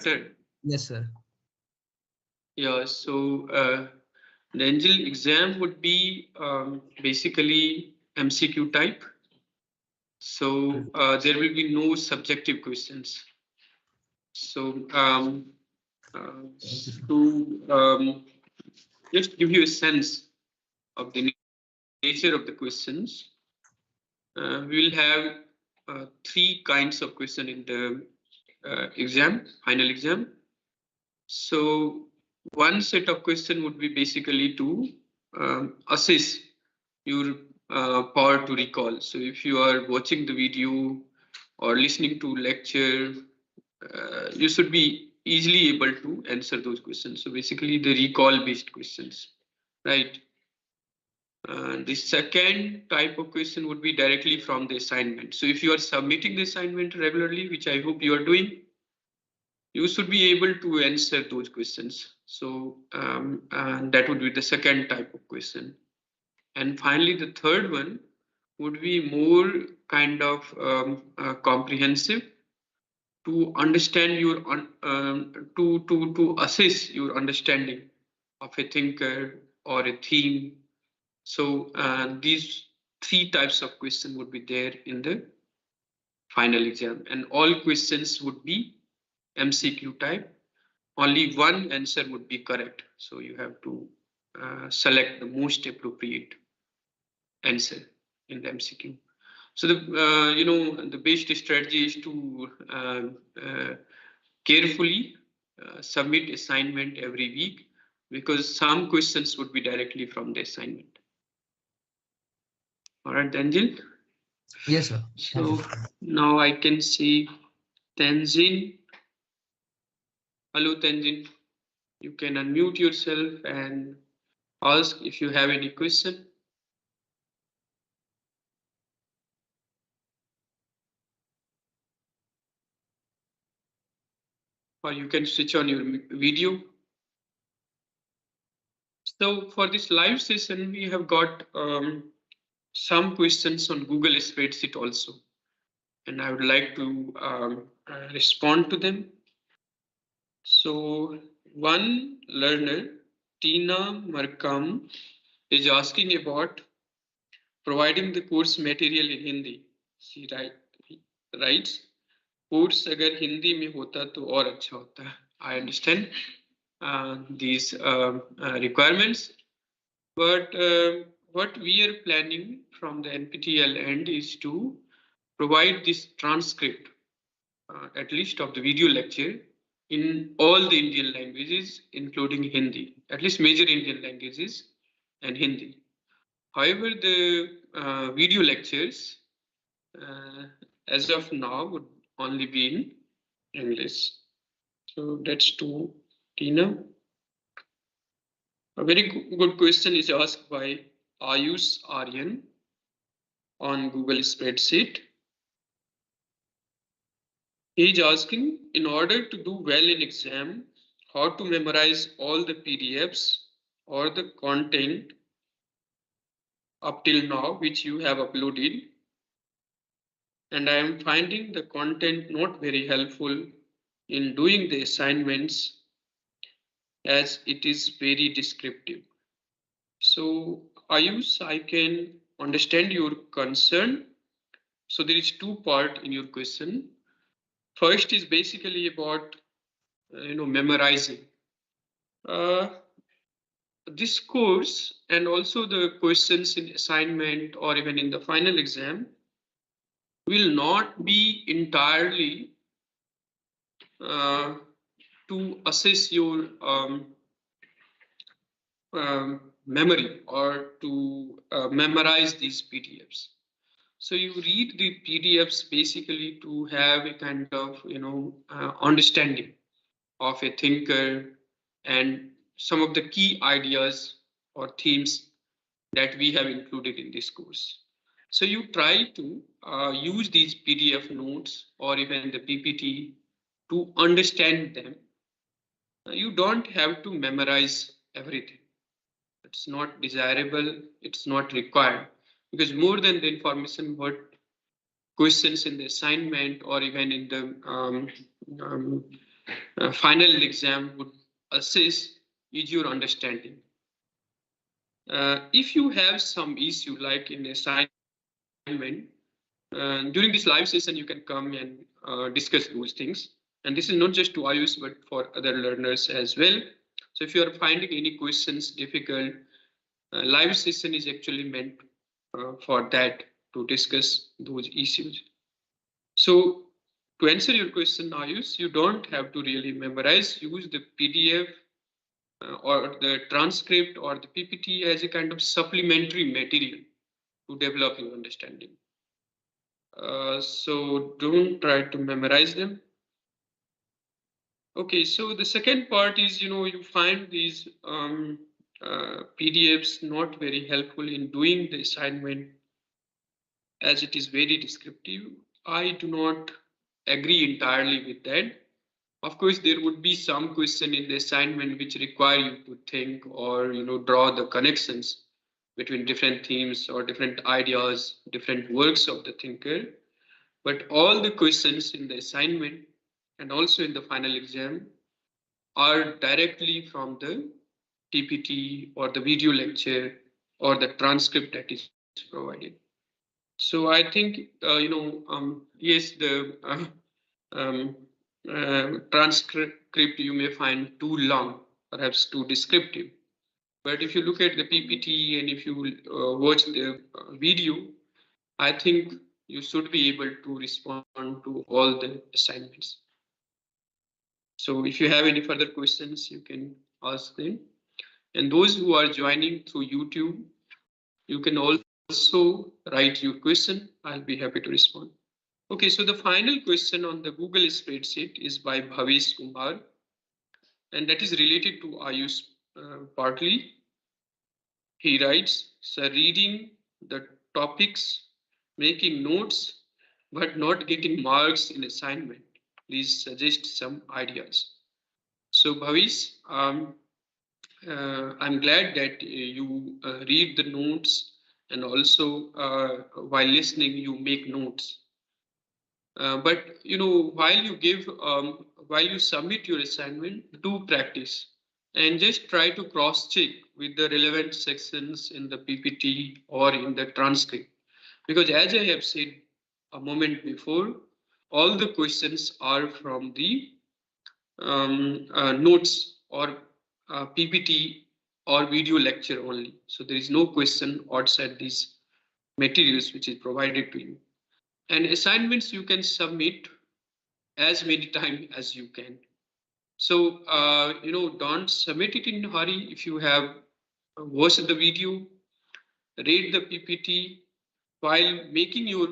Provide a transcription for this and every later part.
Sir. Yes, sir. Yeah, so the Angel exam would be basically MCQ type. So there will be no subjective questions. So to just give you a sense of the nature of the questions, we will have three kinds of question in the exam, final exam. So one set of question would be basically to assess your power to recall. So if you are watching the video or listening to lecture, you should be easily able to answer those questions. So basically the recall based questions, right? The second type of question would be directly from the assignment. So if you are submitting the assignment regularly, which I hope you are doing, you should be able to answer those questions. So that would be the second type of question. And finally, the third one would be more kind of comprehensive to understand your to assess your understanding of a thinker or a theme. So these three types of question would be there in the final exam, and all questions would be MCQ type. Only one answer would be correct. So you have to select the most appropriate answer in the MCQ. So the the best strategy is to carefully submit assignment every week, because some questions would be directly from the assignment. All right, Tanjil. Yes, sir. So now I can see Tanzin. Hello, Tanzin. You can unmute yourself and ask if you have any question. Or you can switch on your video. So for this live session, we have got some questions on Google Spreadsheet also, and I would like to respond to them. So one learner, Tina Markam, is asking about providing the course material in Hindi. She writes, course अगर हिंदी में होता तो और अच्छा होता. I understand these requirements, but what we are planning from the NPTEL end is to provide this transcript, at least of the video lecture, in all the Indian languages, including Hindi, at least major Indian languages and Hindi. However, the video lectures as of now would only be in English. So that's to Tina. A very good question is asked by Ayush Aryan on Google Spreadsheet. He is asking, in order to do well in exam, how to memorize all the PDFs or the content up till now which you have uploaded. And I am finding the content not very helpful in doing the assignments, as it is very descriptive. So Ayush, I can understand your concern. So there is two parts in your question. First is basically about memorizing. This course and also the questions in assignment or even in the final exam will not be entirely to assess your memory or to memorize these PDFs. So you read the PDFs basically to have a kind of understanding of a thinker and some of the key ideas or themes that we have included in this course. So you try to use these PDF notes or even the PPT to understand them. You don't have to memorize everything. It's not desirable, it's not required, because more than the information, what questions in the assignment or even in the final exam would assess is your understanding. If you have some issue like in assignment, during this live session, you can come and discuss those things. And this is not just to IUs, but for other learners as well. So if you are finding any questions difficult, live session is actually meant for that, to discuss those issues. So to answer your question, Ayush, you don't have to really memorize. Use the PDF or the transcript or the PPT as a kind of supplementary material to develop your understanding. So don't try to memorize them. Okay, so the second part is, you find these PDFs not very helpful in doing the assignment as it is very descriptive. I do not agree entirely with that. Of course, there would be some question in the assignment which require you to think or draw the connections between different themes or different ideas, different works of the thinker. But all the questions in the assignment and also in the final exam are directly from the PPT or the video lecture or the transcript that is provided. So I think, yes, the transcript you may find too long, perhaps too descriptive. But if you look at the PPT and if you watch the video, I think you should be able to respond to all the assignments. So if you have any further questions, you can ask them. And those who are joining through YouTube, you can also write your question. I'll be happy to respond. Okay, so the final question on the Google spreadsheet is by Bhavesh Kumar, and that is related to Ayush partly. He writes, "Sir, reading the topics, making notes, but not getting marks in assignment. Please suggest some ideas." So Bhavesh, I'm glad that you read the notes, and also while listening, you make notes. But while you submit your assignment, do practice and just try to cross check with the relevant sections in the PPT or in the transcript. Because as I have said a moment before, all the questions are from the notes or PPT or video lecture only. So there is no question outside these materials which is provided to you. And assignments you can submit as many times as you can. So, don't submit it in a hurry. If you have watched the video, read the PPT while making your,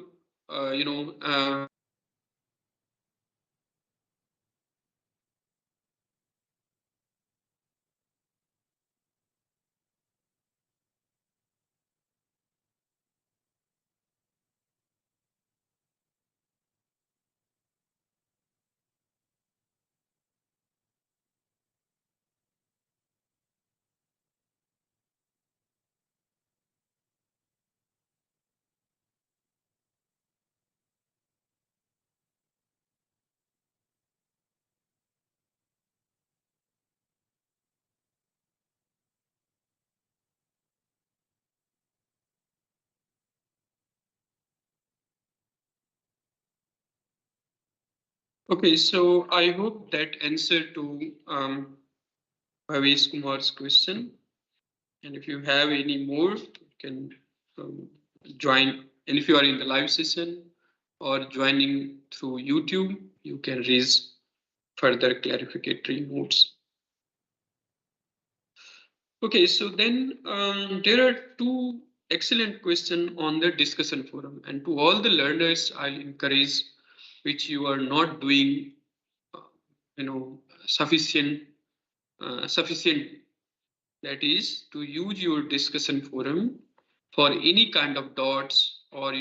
okay, so I hope that answer to Bhavesh Kumar's question. And if you have any more, you can join. And if you are in the live session or joining through YouTube, you can raise further clarificatory notes. Okay, so then there are two excellent questions on the discussion forum. And to all the learners, I'll encourage which you are not doing, sufficient. That is to use your discussion forum for any kind of dots or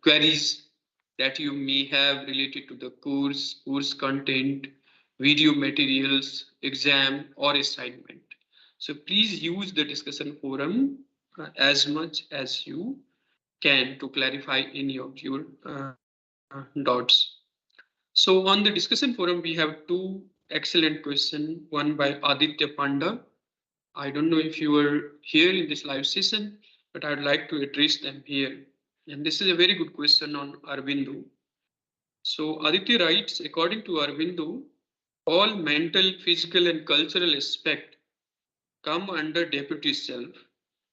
queries that you may have related to the course content, video materials, exam or assignment. So please use the discussion forum as much as you can to clarify any of your dots. So on the discussion forum, we have two excellent questions, one by Aditya Panda. I don't know if you were here in this live session, but I'd like to address them here. And this is a very good question on Aurobindo. So Aditya writes, according to Aurobindo, all mental, physical, and cultural aspects come under deputy self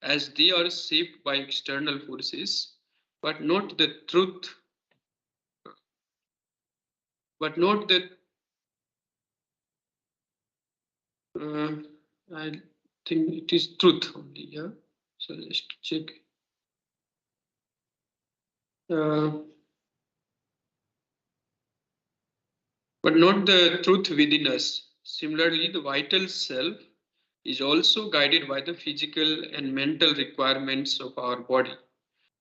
as they are shaped by external forces, but not the truth, but not the I think it is truth only, yeah. So let's check. But not the truth within us. Similarly, the vital self is also guided by the physical and mental requirements of our body.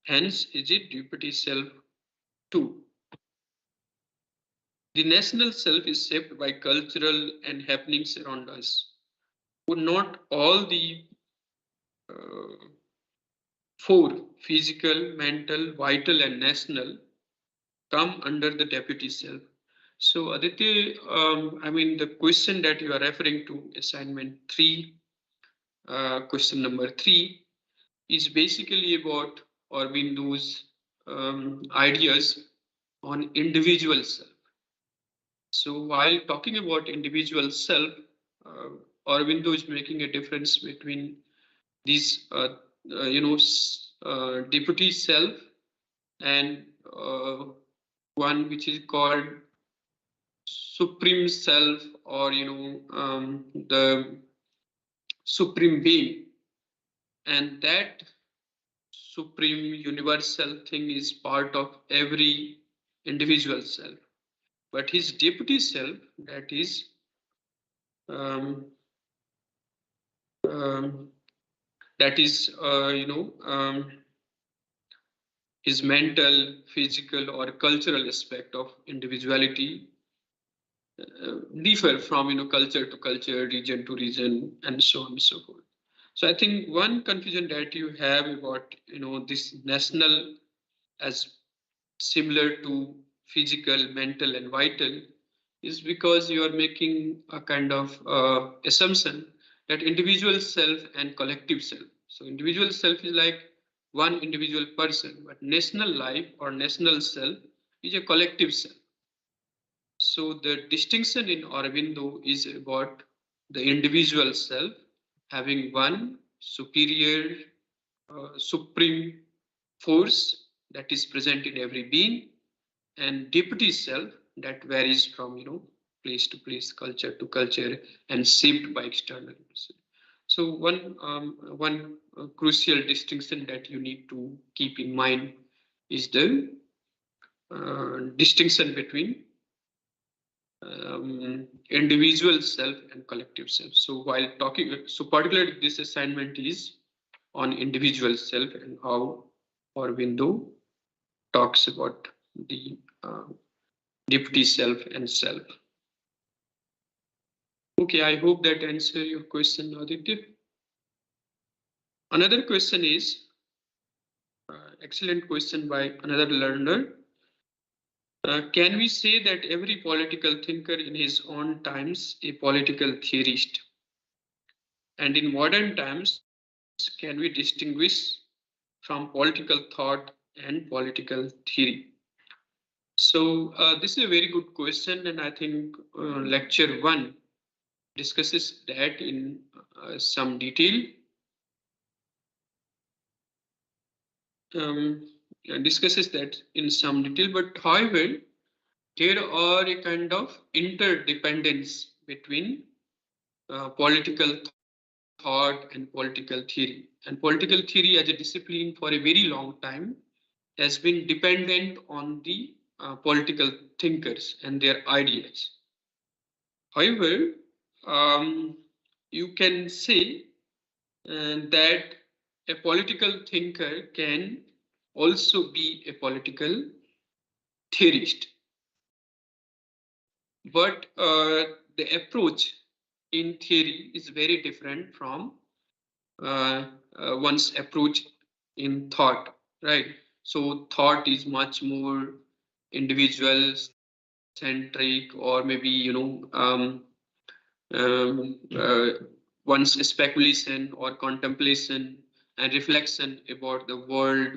Hence, is it deputy self too? The national self is shaped by cultural and happenings around us. Would not all the four, physical, mental, vital, and national, come under the deputy self? So Aditya, I mean, the question that you are referring to, assignment 3, question number 3, is basically about Aurobindo's ideas on individual self. So while talking about individual self, uh, Aurobindo is making a difference between these, deputy self and one which is called supreme self, or the supreme being, and that supreme universal thing is part of every individual self, but his deputy self, that is um, um, that is his mental, physical, or cultural aspect of individuality differ from culture to culture, region to region, and so on and so forth. So I think one confusion that you have about this national as similar to physical, mental, and vital is because you are making a kind of assumption that individual self and collective self. So individual self is like one individual person, but national life or national self is a collective self. So the distinction in Aurobindo is about the individual self having one superior, supreme force that is present in every being, and deputy self that varies from place to place, culture to culture, and shaped by external. So one crucial distinction that you need to keep in mind is the distinction between individual self and collective self. So while talking, so particularly this assignment is on individual self and how Aurobindo talks about the deputy self and self. Okay, I hope that answers your question, Aditya. Another question is, excellent question by another learner. Can we say that every political thinker in his own times a political theorist? And in modern times, can we distinguish from political thought and political theory? So this is a very good question, and I think lecture 1 discusses that in some detail. Discusses that in some detail, but however, there are a kind of interdependence between political thought and political theory. And political theory as a discipline for a very long time has been dependent on the political thinkers and their ideas. However, you can say that a political thinker can also be a political theorist. But the approach in theory is very different from one's approach in thought, right? So thought is much more individual, centric, or maybe one's speculation or contemplation and reflection about the world,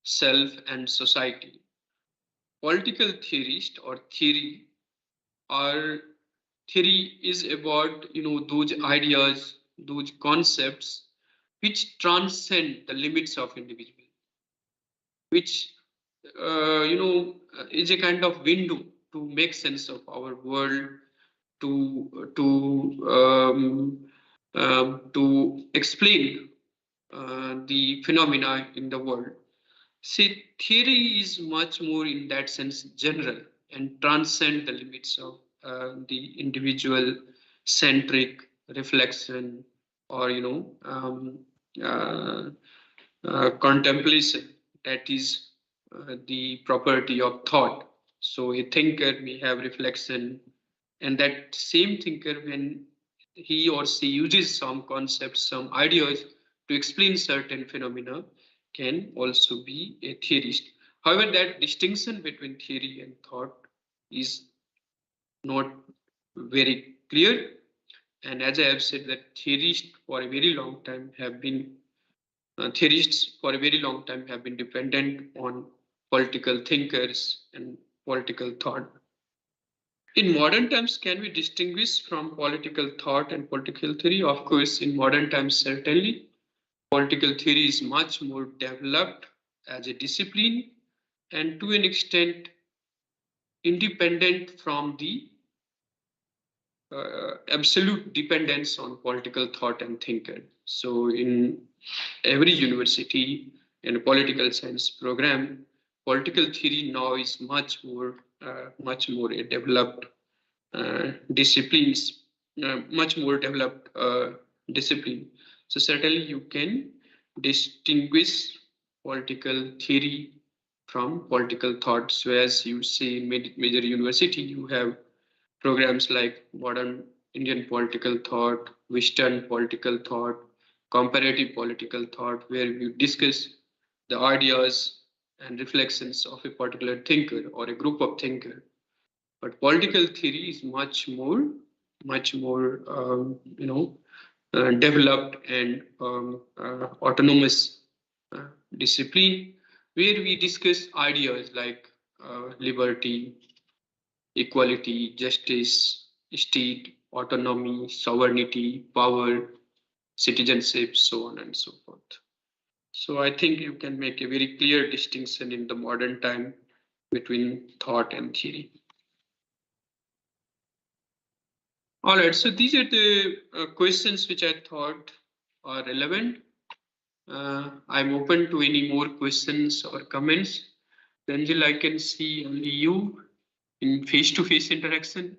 self, and society. Political theorist or theory are theory is about those ideas, those concepts which transcend the limits of individual, which is a kind of window to make sense of our world, to explain the phenomena in the world. See, theory is much more in that sense general and transcend the limits of the individual centric reflection, or uh, contemplation that is the property of thought. So a thinker may have reflection, and that same thinker, when he or she uses some concepts, some ideas to explain certain phenomena, can also be a theorist. However, that distinction between theory and thought is not very clear. And as I have said, that theorists for a very long time have been dependent on political thinkers and political thought. In modern times, can we distinguish from political thought and political theory? Of course, in modern times, certainly. Political theory is much more developed as a discipline and to an extent independent from the absolute dependence on political thought and thinker. So in every university in a political science program, political theory now is much more a developed disciplines, much more developed discipline. So certainly you can distinguish political theory from political thought. So as you see in major university, you have programs like modern Indian political thought, Western political thought, comparative political thought, where we discuss the ideas and reflections of a particular thinker or a group of thinkers. But political theory is much more developed and autonomous discipline, where we discuss ideas like liberty, equality, justice, state, autonomy, sovereignty, power, citizenship, so on and so forth. So I think you can make a very clear distinction in the modern time between thought and theory. All right, so these are the questions which I thought are relevant. I'm open to any more questions or comments. Ranjil, I can see only you in face-to-face interaction.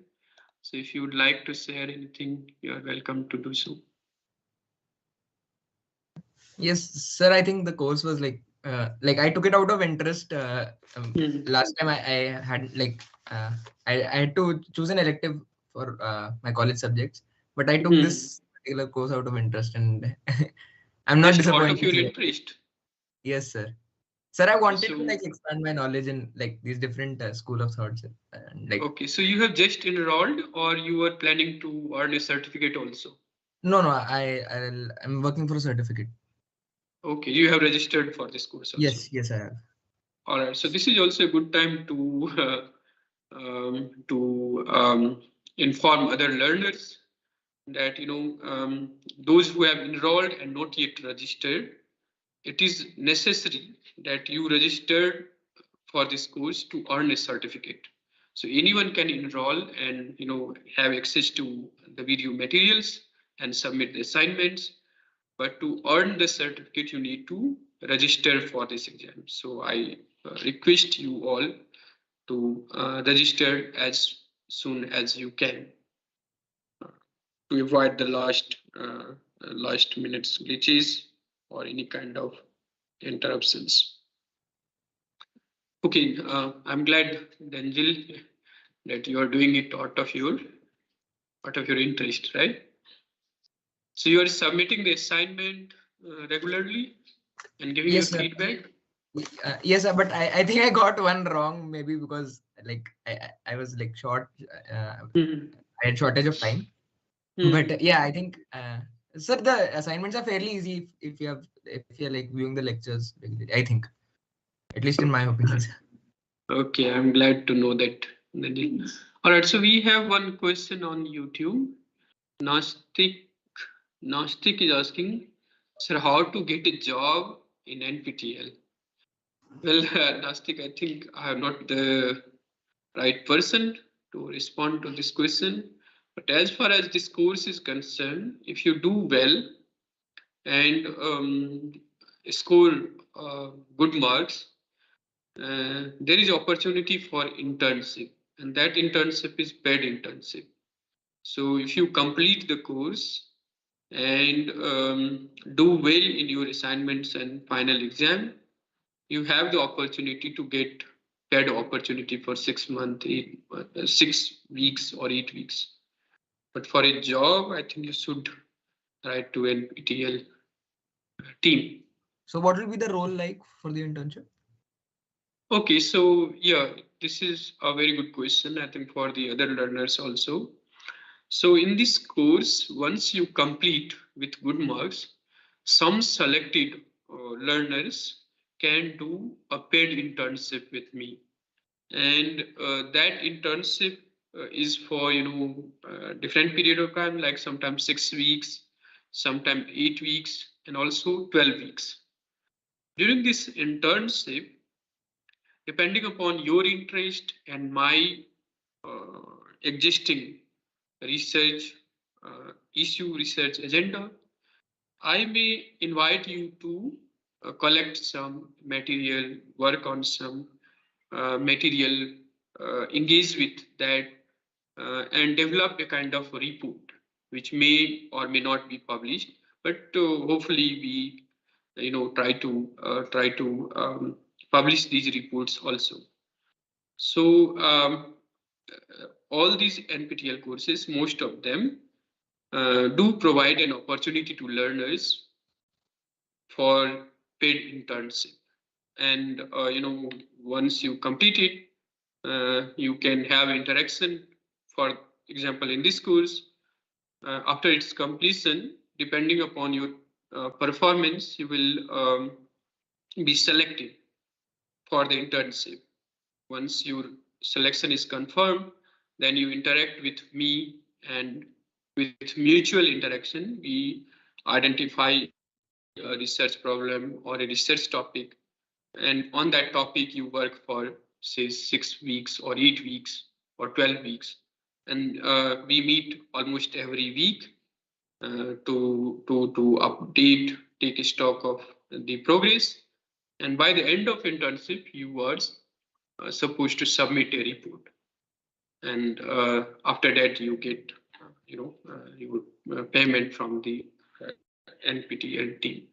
So if you would like to share anything, you are welcome to do so. Yes, sir, I think the course was like I took it out of interest. Last time I had I had to choose an elective for my college subjects, but I took this particular course out of interest, and I'm not disappointed. Out of your interest. Yes, sir. Sir, I wanted to expand my knowledge in these different school of thoughts. Okay, so you have just enrolled, or you are planning to earn a certificate also? No, I'm working for a certificate. Okay, you have registered for this course also? Yes, I have. All right, so this is also a good time to inform other learners that those who have enrolled and not yet registered, it is necessary that you register for this course to earn a certificate. So anyone can enroll and have access to the video materials and submit the assignments. But to earn the certificate, you need to register for this exam. So I request you all to register as soon as you can to avoid the last minutes glitches or any kind of interruptions. Okay, I'm glad, Danjil, that you are doing it out of your interest, right? So you are submitting the assignment regularly and giving your feedback? Yes, but I think I got one wrong, maybe because like I was like short. I had shortage of time. But yeah, I think sir, the assignments are fairly easy if you're like viewing the lectures regularly, I think, at least in my opinion. Okay, I'm glad to know that. All right, so we have one question on YouTube. Nastik Nastik is asking, sir, how to get a job in NPTEL? Well, Nastik, I think I am not the right person to respond to this question. But as far as this course is concerned, if you do well and score good marks, there is opportunity for internship, and that internship is paid internship. So if you complete the course and do well in your assignments and final exam, you have the opportunity to get paid opportunity for 6 months, 6 weeks or 8 weeks. But for a job, I think you should write to NPTEL team. So what will be the role like for the internship? Okay, so yeah, this is a very good question, I think, for the other learners also. So in this course, once you complete with good marks, some selected learners can do a paid internship with me. And that internship is for, different period of time, like sometimes 6 weeks, sometimes 8 weeks, and also 12 weeks. During this internship, depending upon your interest and my existing research research agenda, I may invite you to collect some material, work on some material, engage with that, and develop a kind of report which may or may not be published, but hopefully we, try to publish these reports also. So all these NPTEL courses, most of them do provide an opportunity to learners for paid internship. And once you complete it, you can have interaction. For example, in this course, after its completion, depending upon your performance, you will be selected for the internship. Once your selection is confirmed, then you interact with me, and with mutual interaction, we identify a research problem or a research topic. And on that topic, you work for, say, 6 weeks or 8 weeks or 12 weeks. And we meet almost every week to update, take a stock of the progress. And by the end of internship, you were supposed to submit a report. And after that, you get, payment from the NPTEL team.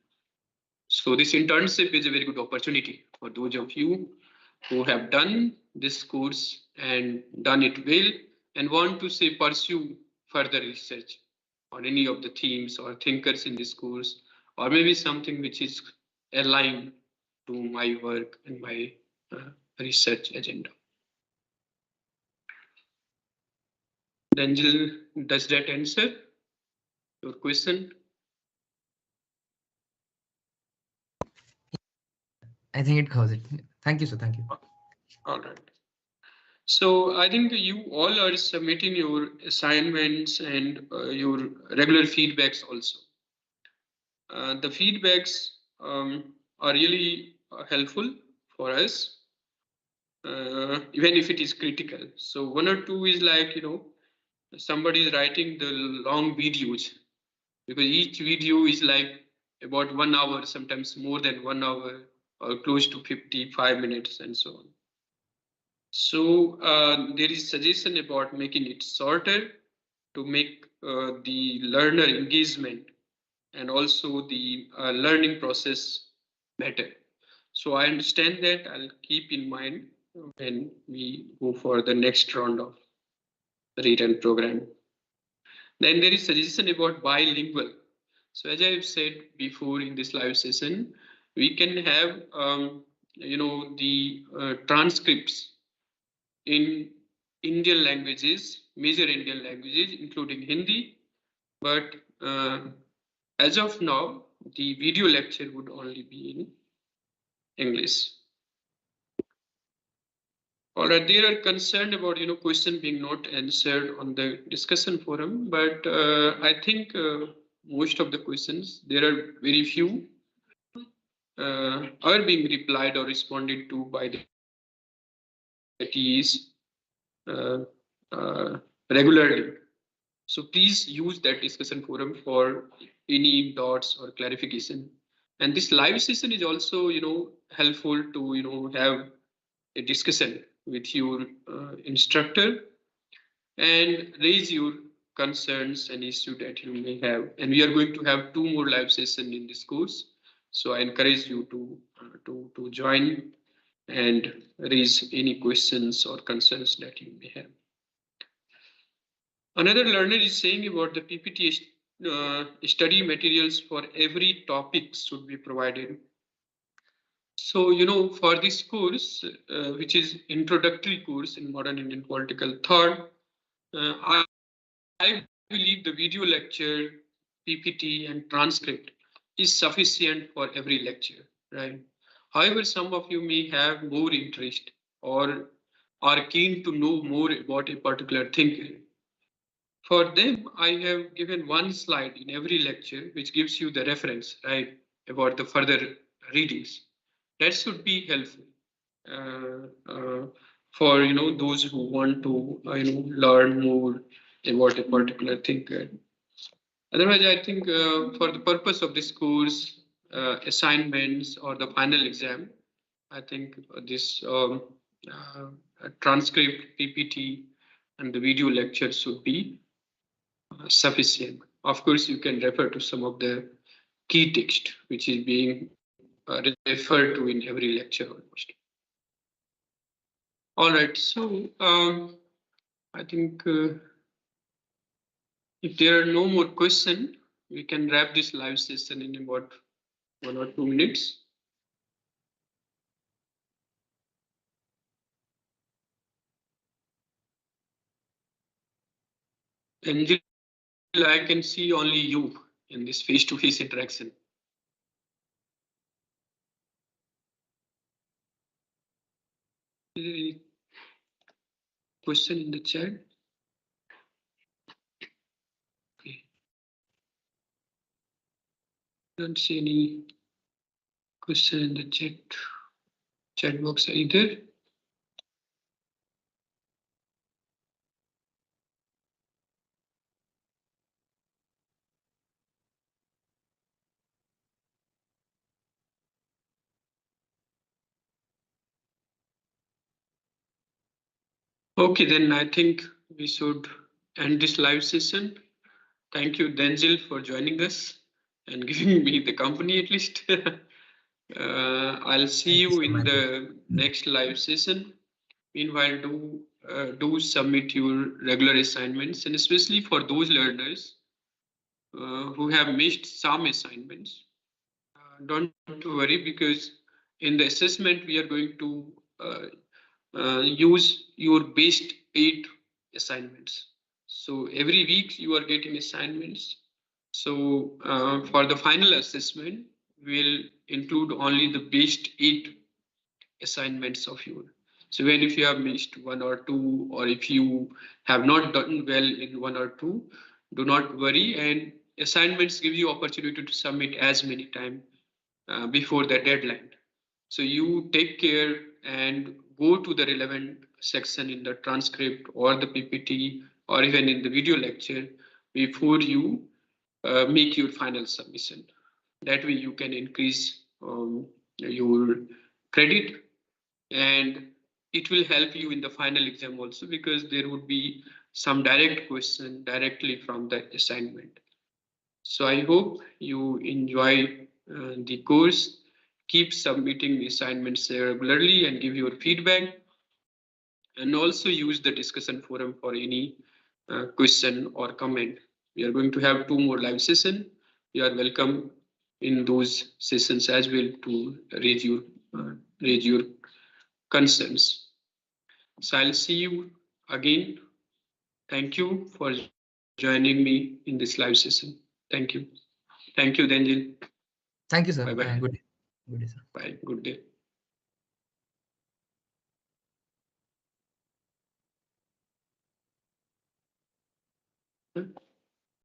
So this internship is a very good opportunity for those of you who have done this course and done it well and want to, say, pursue further research on any of the themes or thinkers in this course, or maybe something which is aligned to my work and my research agenda. Danjil, does that answer your question? I think it covers it. Thank you, sir. Thank you. All right. So I think you all are submitting your assignments and your regular feedbacks also. The feedbacks are really helpful for us, even if it is critical. So one or two is like, somebody is writing the long videos, because each video is like about 1 hour, sometimes more than 1 hour, or close to 55 minutes and so on. So there is suggestion about making it shorter to make the learner engagement and also the learning process better. So I understand that. I'll keep in mind when we go for the next round of written program. Then there is suggestion about bilingual. So as I've said before in this live session, we can have the transcripts in Indian languages, major Indian languages, including Hindi. But as of now, the video lecture would only be in English. All right, they are concerned about question being not answered on the discussion forum, but I think most of the questions, there are very few are being replied or responded to by the TEs regularly. So please use that discussion forum for any doubts or clarification. And this live session is also helpful to have a discussion with your instructor and raise your concerns and issues that you may have. And we are going to have 2 more live sessions in this course. So I encourage you to join and raise any questions or concerns that you may have. Another learner is saying about the PPT study materials for every topic should be provided. So, for this course, which is introductory course in modern Indian political thought, I believe the video lecture, PPT and transcript is sufficient for every lecture, right? However, some of you may have more interest or are keen to know more about a particular thing. For them, I have given one slide in every lecture, which gives you the reference, right, about the further readings. That should be helpful for those who want to learn more about a particular thing. Otherwise, I think for the purpose of this course, assignments or the final exam, I think this transcript, PPT, and the video lecture should be sufficient. Of course, you can refer to some of the key text which is being referred to in every lecture almost. All right, so I think if there are no more questions, we can wrap this live session in about 1 or 2 minutes. Angel, I can see only you in this face-to-face interaction. Is there any question in the chat? Okay. Don't see any question in the chat box either. Okay, then I think we should end this live session. Thank you, Denzel, for joining us and giving me the company at least. I'll see you in the next live session. Meanwhile, do submit your regular assignments, and especially for those learners who have missed some assignments. Don't worry, because in the assessment we are going to use your best 8 assignments. So every week you are getting assignments. So for the final assessment, we'll include only the best 8 assignments of yours. So even if you have missed 1 or 2, or if you have not done well in 1 or 2, do not worry. And assignments give you opportunity to submit as many times before the deadline. So you take care and go to the relevant section in the transcript or the PPT or even in the video lecture before you make your final submission. That way you can increase your credit, and it will help you in the final exam also, because there would be some direct question directly from the assignment. So I hope you enjoy the course. Keep submitting assignments regularly and give your feedback, and also use the discussion forum for any question or comment. We are going to have 2 more live sessions. You are welcome in those sessions as well to raise your raise your concerns. So I'll see you again. Thank you for joining me in this live session. Thank you. Thank you, Denjil. Thank you, sir. Bye bye. Good day. Good day, sir. Bye. Good day. Hmm?